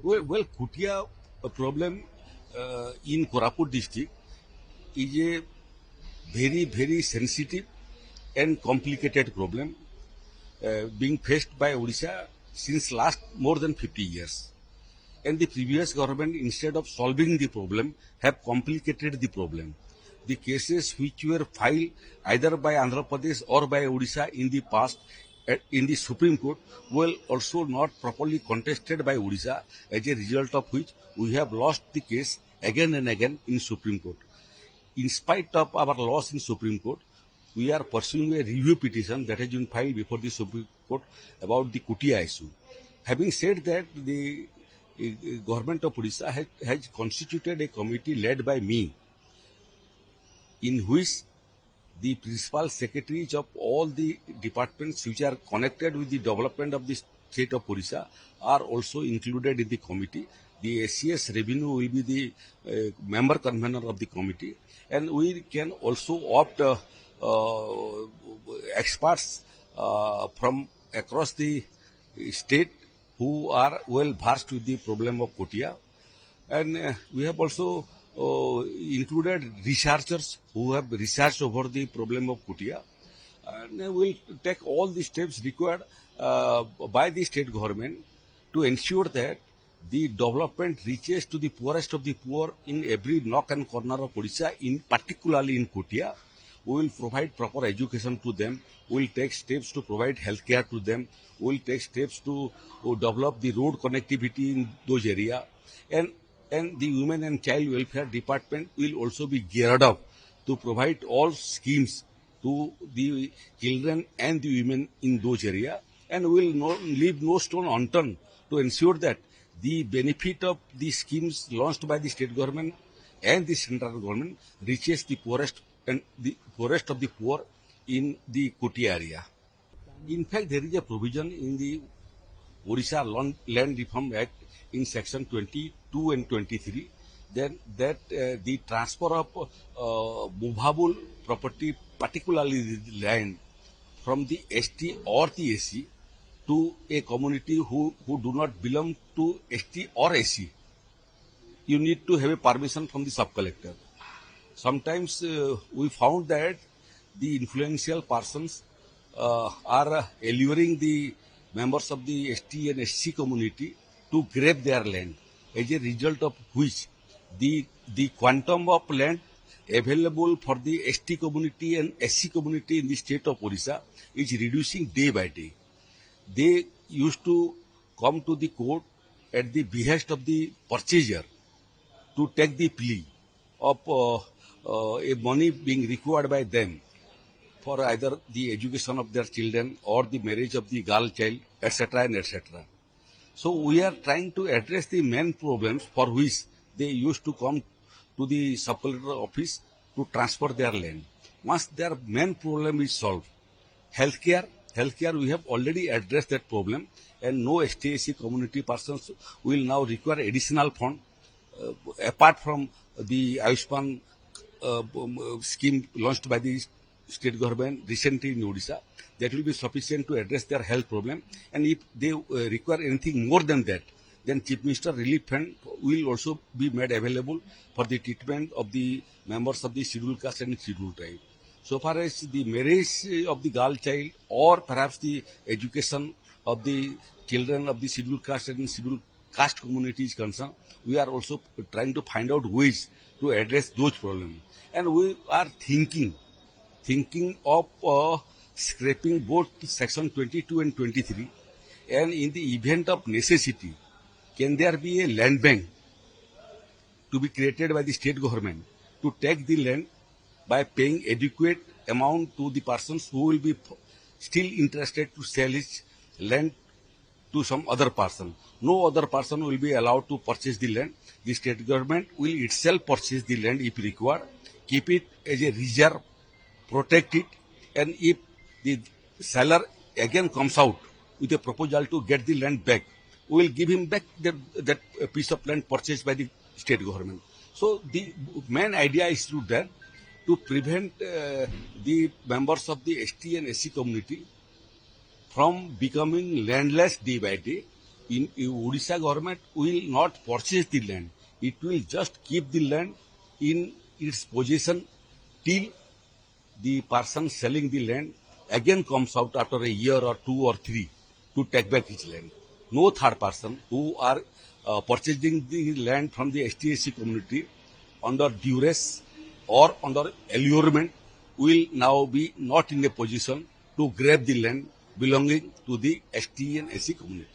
Well, Kotia problem in Koraput district is a very sensitive and complicated problem being faced by Odisha since last more than 50 years. And the previous government, instead of solving the problem, have complicated the problem. The cases which were filed either by Andhra Pradesh or by Odisha in the past in the Supreme Court were also not properly contested by Odisha, as a result of which we have lost the case again and again in Supreme Court. In spite of our loss in Supreme Court, we are pursuing a review petition that has been filed before the Supreme Court about the Kotia issue. Having said that, the government of Odisha has constituted a committee led by me, in which the principal secretaries of all the departments which are connected with the development of the state of Odisha are also included in the committee. The SCS revenue will be the member convener of the committee, and we can also opt experts from across the state who are well versed with the problem of Kotia. And we have also included researchers who have researched over the problem of Kotia. And we'll take all the steps required by the state government to ensure that the development reaches to the poorest of the poor in every nook and corner of Odisha, particularly in Kotia. We will provide proper education to them. We will take steps to provide healthcare to them. We will take steps to develop the road connectivity in those areas. And the Women and Child Welfare Department will also be geared up to provide all schemes to the children and the women in those areas. And we will leave no stone unturned to ensure that the benefit of the schemes launched by the state government and the central government reaches the poorest and the poorest of the poor in the Kotia area. In fact, there is a provision in the Odisha Land Reform Act in section 22 and 23 that the transfer of movable property, particularly the land, from the ST or the SC to a community who do not belong to ST or SC, you need to have a permission from the sub-collector. Sometimes we found that the influential persons are alluring the members of the ST and SC community to grab their land, as a result of which the quantum of land available for the ST community and SC community in the state of Odisha is reducing day by day. They used to come to the court at the behest of the purchaser to take the plea of a money being required by them for either the education of their children or the marriage of the girl child, etc. and etc. So we are trying to address the main problems for which they used to come to the sub-collector office to transfer their land. Once their main problem is solved, healthcare, we have already addressed that problem, and no STAC community persons will now require additional fund apart from the Ayushman scheme launched by the state government recently in Odisha. That will be sufficient to address their health problem. And if they require anything more than that, then Chief Minister Relief Fund will also be made available for the treatment of the members of the scheduled caste and scheduled tribe. So far as the marriage of the girl child or perhaps the education of the children of the scheduled caste and scheduled caste community is concerned, we are also trying to find out ways to address those problems. And we are thinking of scrapping both section 22 and 23, and in the event of necessity, can there be a land bank to be created by the state government to take the land by paying adequate amount to the persons who will be still interested to sell his land to some other person. No other person will be allowed to purchase the land. The state government will itself purchase the land if required, keep it as a reserve, protect it, and if the seller again comes out with a proposal to get the land back, we will give him back that piece of land purchased by the state government. So the main idea is to prevent the members of the ST and SC community from becoming landless day by day. in Odisha government will not purchase the land. It will just keep the land in its possession till the person selling the land again comes out after a year or two or three to take back his land. No third person who are purchasing the land from the STSC community under duress or under allurement will now be not in a position to grab the land belonging to the ST and SC community.